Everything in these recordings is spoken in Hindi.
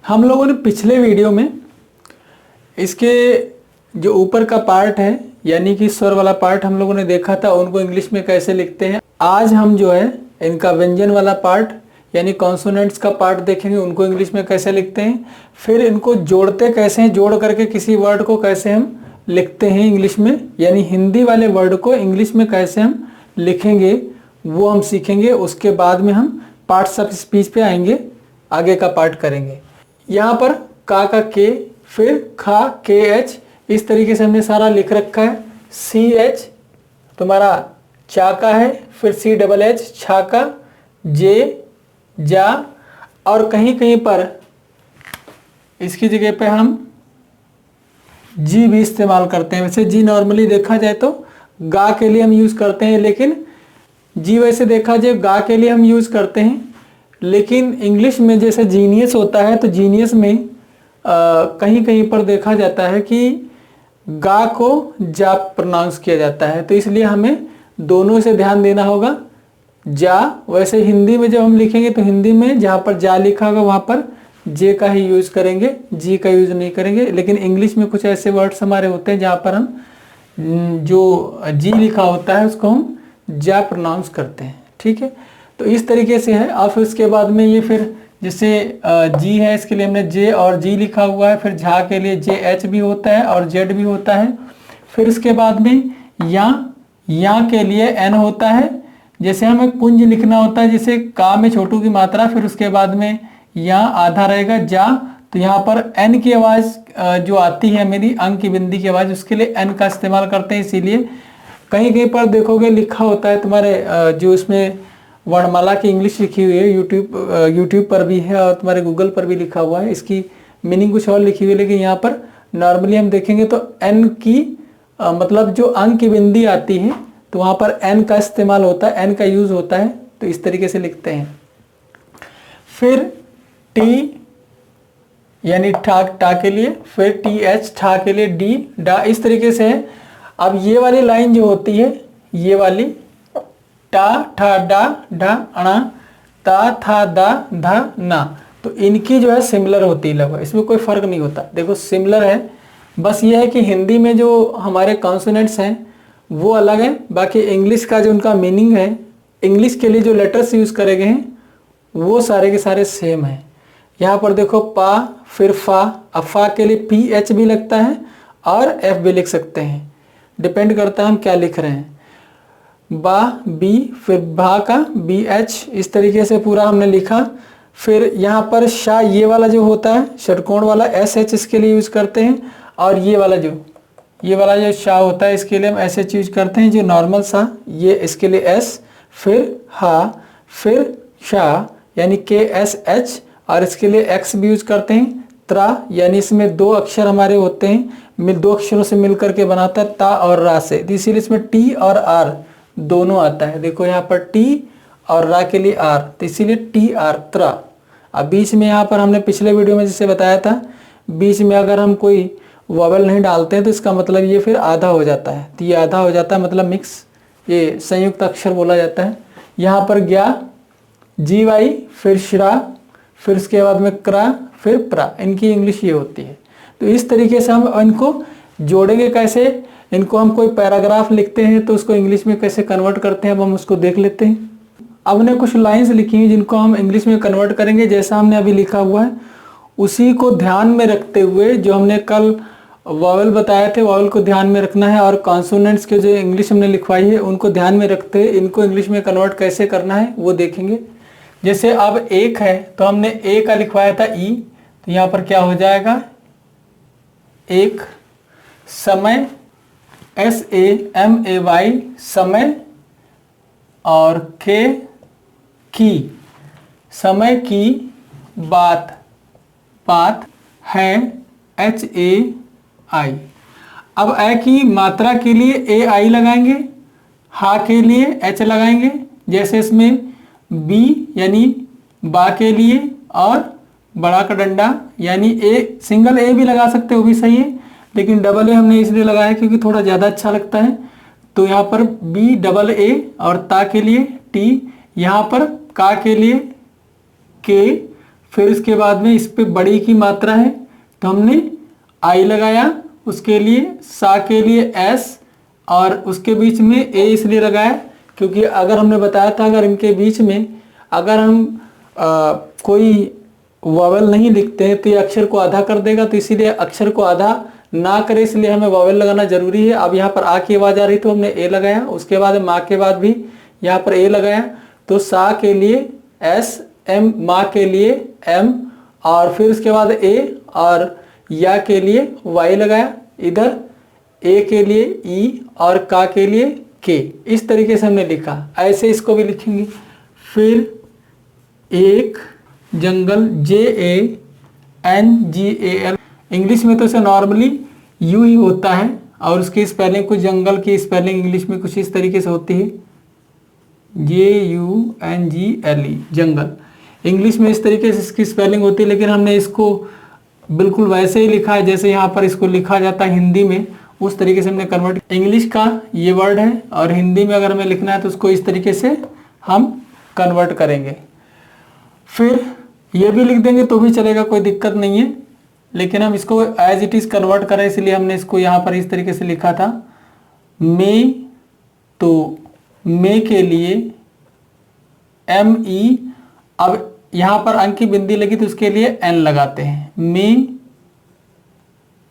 हम लोगों ने पिछले वीडियो में इसके जो ऊपर का पार्ट है यानी कि स्वर वाला पार्ट हम लोगों ने देखा था, उनको इंग्लिश में कैसे लिखते हैं। आज हम जो है इनका व्यंजन वाला पार्ट यानी कॉन्सोनेंट्स का पार्ट देखेंगे, उनको इंग्लिश में कैसे लिखते हैं। फिर इनको जोड़ते कैसे हैं, जोड़ करके किसी वर्ड को कैसे हम लिखते हैं इंग्लिश में, यानी हिंदी वाले वर्ड को इंग्लिश में कैसे हम लिखेंगे वो हम सीखेंगे। उसके बाद में हम पार्ट्स ऑफ स्पीच पे आएंगे, आगे का पार्ट करेंगे। यहाँ पर का के, फिर खा के एच, इस तरीके से हमने सारा लिख रखा है। सी एच तुम्हारा चाका है, फिर सी डबल एच छाका, जे जा, और कहीं कहीं पर इसकी जगह पे हम जी भी इस्तेमाल करते हैं। वैसे जी नॉर्मली देखा जाए तो गा के लिए हम यूज़ करते हैं, लेकिन जी वैसे देखा जाए गा के लिए हम यूज़ करते हैं, लेकिन इंग्लिश में जैसे जीनियस होता है तो जीनियस में कहीं कहीं पर देखा जाता है कि गा को जा प्रोनाउंस किया जाता है, तो इसलिए हमें दोनों से ध्यान देना होगा। जा वैसे हिंदी में जब हम लिखेंगे तो हिंदी में जहाँ पर जा लिखा होगा वहाँ पर जे का ही यूज़ करेंगे, जी का यूज़ नहीं करेंगे। लेकिन इंग्लिश में कुछ ऐसे वर्ड्स हमारे होते हैं जहाँ पर हम जो जी लिखा होता है उसको हम जा प्रोनाउंस करते हैं, ठीक है। तो इस तरीके से है। और फिर उसके बाद में ये फिर जैसे जी है, इसके लिए हमने जे और जी लिखा हुआ है। फिर झा के लिए जे एच भी होता है और जेड भी होता है। फिर उसके बाद में या के लिए एन होता है। जैसे हमें कुंज लिखना होता है, जैसे का में छोटू की मात्रा, फिर उसके बाद में या आधा रहेगा जा, तो यहाँ पर एन की आवाज़ जो आती है मेरी अंक की बिंदी की आवाज़, उसके लिए एन का इस्तेमाल करते हैं। इसीलिए कहीं कहीं पर देखोगे लिखा होता है तुम्हारे जो इसमें वर्णमाला की इंग्लिश लिखी हुई है, यूट्यूब पर भी है और तुम्हारे गूगल पर भी लिखा हुआ है, इसकी मीनिंग कुछ और लिखी हुई है। लेकिन यहाँ पर नॉर्मली हम देखेंगे तो एन की मतलब जो अंक की बिंदी आती है तो वहाँ पर एन का इस्तेमाल होता है, एन का यूज़ होता है, तो इस तरीके से लिखते हैं। फिर टी यानी टा के लिए, फिर टी एच ठा के लिए, डी डा, इस तरीके से है। अब ये वाली लाइन जो होती है, ये वाली टा ठा डा ढा अणा ता था दा धा ना, तो इनकी जो है सिमिलर होती है लगभग, इसमें कोई फ़र्क नहीं होता। देखो सिमिलर है, बस ये है कि हिंदी में जो हमारे कॉन्सोनेंट्स हैं वो अलग है, बाकी इंग्लिश का जो उनका मीनिंग है, इंग्लिश के लिए जो लेटर्स यूज़ करे गए हैं वो सारे के सारे सेम हैं। यहाँ पर देखो पा, फिर फा, अब फा के लिए पी एच भी लगता है और एफ भी लिख सकते हैं, डिपेंड करता है हम क्या लिख रहे हैं। बा बी, फिर भा का बी एच, इस तरीके से पूरा हमने लिखा। फिर यहाँ पर शा, ये वाला जो होता है षटकोण वाला, एस एच इसके लिए यूज़ करते हैं, और ये वाला जो शा होता है इसके लिए हम एस एच यूज करते हैं, जो नॉर्मल सा, ये इसके लिए एस, फिर हा, फिर शा यानी के एस एच, और इसके लिए एक्स भी यूज करते हैं। त्रा यानी इसमें दो अक्षर हमारे होते हैं, दो अक्षरों से मिल करके बनाता है ता और रा से, तो इसीलिए इसमें टी और आर दोनों आता है। देखो यहाँ पर टी और रा के लिए आर, तो इसीलिए टी आर त्रा। अब बीच में यहाँ पर हमने पिछले वीडियो में जैसे बताया था, बीच में अगर हम कोई वॉवेल नहीं डालते हैं तो इसका मतलब ये फिर आधा हो जाता है, तो ये आधा हो जाता है मतलब मिक्स, ये संयुक्त अक्षर बोला जाता है। यहाँ पर ग्या, जी वाई, फिर श्रा, फिर उसके बाद में क्रा, फिर प्रा, इनकी इंग्लिश ये होती है। तो इस तरीके से हम इनको जोड़ेंगे कैसे, इनको हम कोई पैराग्राफ लिखते हैं तो उसको इंग्लिश में कैसे कन्वर्ट करते हैं, अब हम उसको देख लेते हैं। अब हमने कुछ लाइन्स लिखी हैं जिनको हम इंग्लिश में कन्वर्ट करेंगे, जैसा हमने अभी लिखा हुआ है उसी को ध्यान में रखते हुए, जो हमने कल वॉवेल बताए थे वॉवेल को ध्यान में रखना है, और कॉन्सोनेंट्स के जो इंग्लिश हमने लिखवाई है उनको ध्यान में रखते हुए इनको इंग्लिश में कन्वर्ट कैसे करना है वो देखेंगे। जैसे अब एक है तो हमने ए का लिखवाया था ई, तो यहाँ पर क्या हो जाएगा एक, समय SAMAY समय, और के की, समय की, बात है HAI। अब ए की मात्रा के लिए AI लगाएंगे, हा के लिए H लगाएंगे, जैसे इसमें बी यानी बा के लिए, और बड़ा का डंडा यानी ए, सिंगल ए भी लगा सकते हो, वो भी सही है, लेकिन डबल ए हमने इसलिए लगाया क्योंकि थोड़ा ज़्यादा अच्छा लगता है। तो यहाँ पर बी डबल ए, और ता के लिए टी, यहाँ पर का के लिए के, फिर इसके बाद में इस पे बड़ी की मात्रा है तो हमने आई लगाया, उसके लिए सा के लिए एस, और उसके बीच में ए इसलिए लगाया क्योंकि अगर हमने बताया था अगर इनके बीच में अगर हम कोई वॉवेल नहीं लिखते हैं तो ये अक्षर को आधा कर देगा, तो इसीलिए अक्षर को आधा ना करे इसलिए हमें वॉवेल लगाना जरूरी है। अब यहाँ पर आ की आवाज़ आ रही तो हमने ए लगाया, उसके बाद माँ के बाद भी यहाँ पर ए लगाया, तो सा के लिए एस, एम माँ के लिए एम, और फिर उसके बाद ए, और या के लिए वाई लगाया, इधर ए के लिए ई और का के लिए के। इस तरीके से हमने लिखा। ऐसे इसको भी लिखेंगे। फिर एक जंगल, JANGAL, इंग्लिश में तो इसे नॉर्मली यू ही होता है और उसकी स्पेलिंग कुछ जंगल की स्पेलिंग इंग्लिश में कुछ इस तरीके से होती है, JUNGLE जंगल। इंग्लिश में इस तरीके से इसकी स्पेलिंग होती है, लेकिन हमने इसको बिल्कुल वैसे ही लिखा है जैसे यहाँ पर इसको लिखा जाता है हिंदी में, उस तरीके से हमने कन्वर्ट। इंग्लिश का ये वर्ड है और हिंदी में अगर हमें लिखना है तो उसको इस तरीके से हम कन्वर्ट करेंगे। फिर ये भी लिख देंगे तो भी चलेगा, कोई दिक्कत नहीं है, लेकिन हम इसको एज इट इज़ कन्वर्ट करें इसलिए हमने इसको यहाँ पर इस तरीके से लिखा था। मे, तो मे के लिए ME, अब यहाँ पर अंक की बिंदी लगी तो उसके लिए N लगाते हैं। मे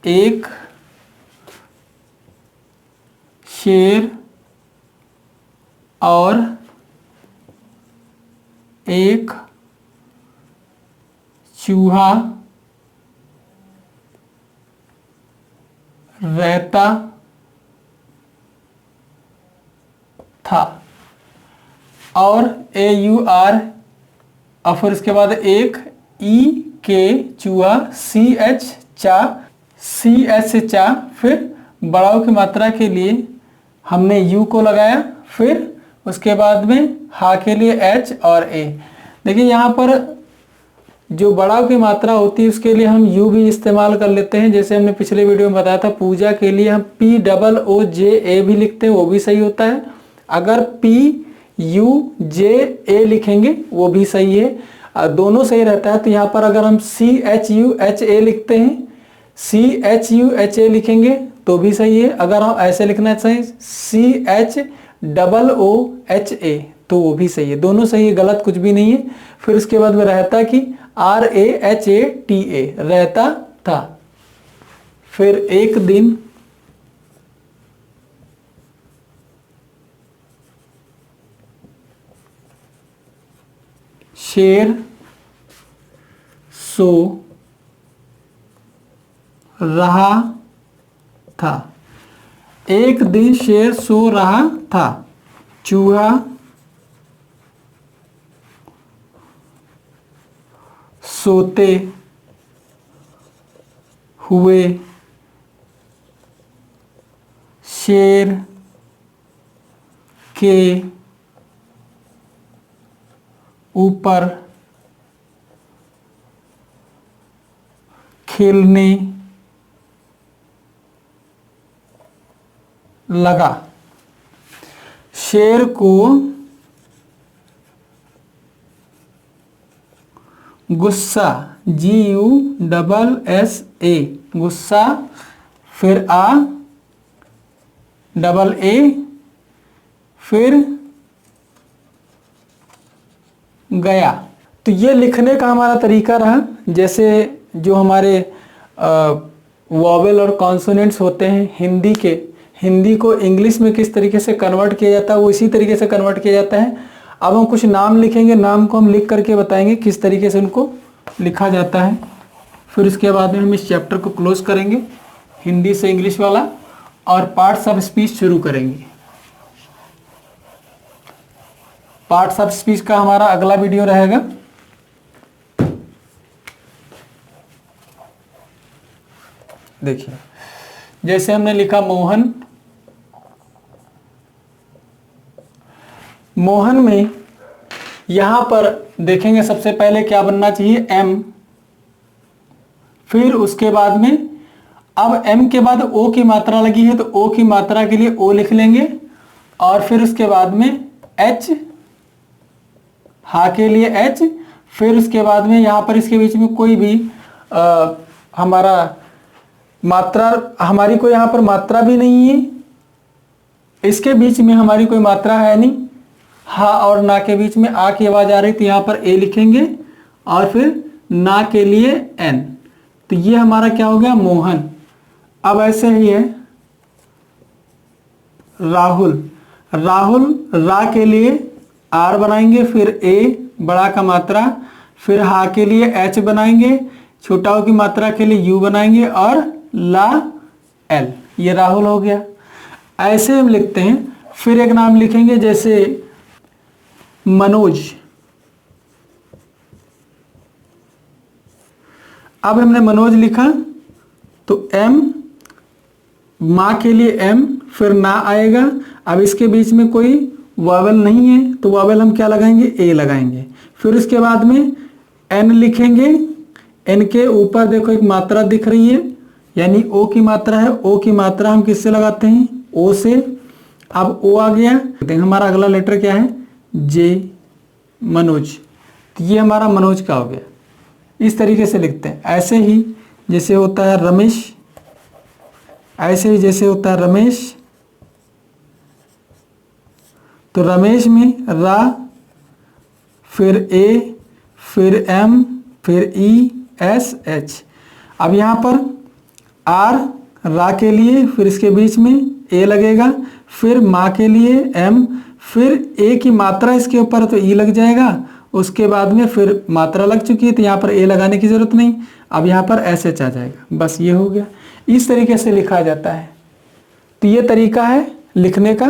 एक शेर और एक चूहा रहता था, और AUR, और फिर उसके बाद एक EK चूहा, CH चा, CS से चा, फिर बड़ाऊ की मात्रा के लिए हमने U को लगाया, फिर उसके बाद में हा के लिए H और A। देखिए यहाँ पर जो बड़ाऊ की मात्रा होती है उसके लिए हम U भी इस्तेमाल कर लेते हैं, जैसे हमने पिछले वीडियो में बताया था। पूजा के लिए हम POOJA भी लिखते हैं, वो भी सही होता है। अगर PUJA लिखेंगे वो भी सही है, दोनों सही रहता है। तो यहाँ पर अगर हम CHUHA लिखते हैं, CHUHA लिखेंगे तो भी सही है। अगर हम ऐसे लिखना चाहिए CHOOHA तो वो भी सही है, दोनों सही है, गलत कुछ भी नहीं है। फिर उसके बाद में रहता कि RAHATA, रहता था। फिर एक दिन शेर सो रहा था। एक दिन शेर सो रहा था। चूहा सोते हुए शेर के ऊपर खेलने लगा। शेर को गुस्सा, GUSSA, गुस्सा, फिर AA, फिर गया। तो ये लिखने का हमारा तरीका रहा। जैसे जो हमारे वॉवेल और कॉन्सोनेंट्स होते हैं हिंदी को इंग्लिश में किस तरीके से कन्वर्ट किया जाता है वो इसी तरीके से कन्वर्ट किया जाता है। अब हम कुछ नाम लिखेंगे, नाम को हम लिख करके बताएंगे किस तरीके से उनको लिखा जाता है। फिर उसके बाद में हम इस चैप्टर को क्लोज करेंगे, हिंदी से इंग्लिश वाला, और पार्ट्स ऑफ स्पीच शुरू करेंगे। पार्ट्स ऑफ स्पीच का हमारा अगला वीडियो रहेगा। देखिए जैसे हमने लिखा मोहन, मोहन में यहां पर देखेंगे सबसे पहले क्या बनना चाहिए, M, फिर उसके बाद में अब M के बाद O की मात्रा लगी है तो O की मात्रा के लिए O लिख लेंगे, और फिर उसके बाद में H, हा के लिए H, फिर उसके बाद में यहाँ पर इसके बीच में कोई भी हमारा मात्रा, हमारी कोई यहाँ पर मात्रा भी नहीं है, इसके बीच में हमारी कोई मात्रा है नहीं। हा और ना के बीच में आ की आवाज आ रही तो यहाँ पर ए लिखेंगे और फिर ना के लिए एन। तो ये हमारा क्या हो गया, मोहन। अब ऐसे ही है राहुल। राहुल रा के लिए आर बनाएंगे, फिर ए बड़ा का मात्रा, फिर हा के लिए एच बनाएंगे, छोटाओं की मात्रा के लिए यू बनाएंगे और ला एल। ये राहुल हो गया। ऐसे हम लिखते हैं। फिर एक नाम लिखेंगे जैसे मनोज। अब हमने मनोज लिखा तो एम, माँ के लिए एम, फिर ना आएगा। अब इसके बीच में कोई वावल नहीं है तो वावल हम क्या लगाएंगे, ए लगाएंगे। फिर उसके बाद में एन लिखेंगे। एन के ऊपर देखो एक मात्रा दिख रही है, यानी ओ की मात्रा है। ओ की मात्रा हम किससे लगाते हैं, ओ से। अब ओ आ गया, हमारा अगला लेटर क्या है, जे, मनोज। तो ये हमारा मनोज का हो गया। इस तरीके से लिखते हैं। ऐसे ही जैसे होता है रमेश, ऐसे ही जैसे होता है रमेश, तो रमेश में रा, फिर ए, फिर एम, फिर ई, एस, एच। अब यहाँ पर आर रा के लिए, फिर इसके बीच में ए लगेगा, फिर माँ के लिए एम, फिर ए की मात्रा इसके ऊपर तो ई लग जाएगा। उसके बाद में फिर मात्रा लग चुकी है तो यहाँ पर ए लगाने की जरूरत नहीं। अब यहाँ पर एस एच आ जाएगा। बस ये हो गया। इस तरीके से लिखा जाता है। तो ये तरीका है लिखने का।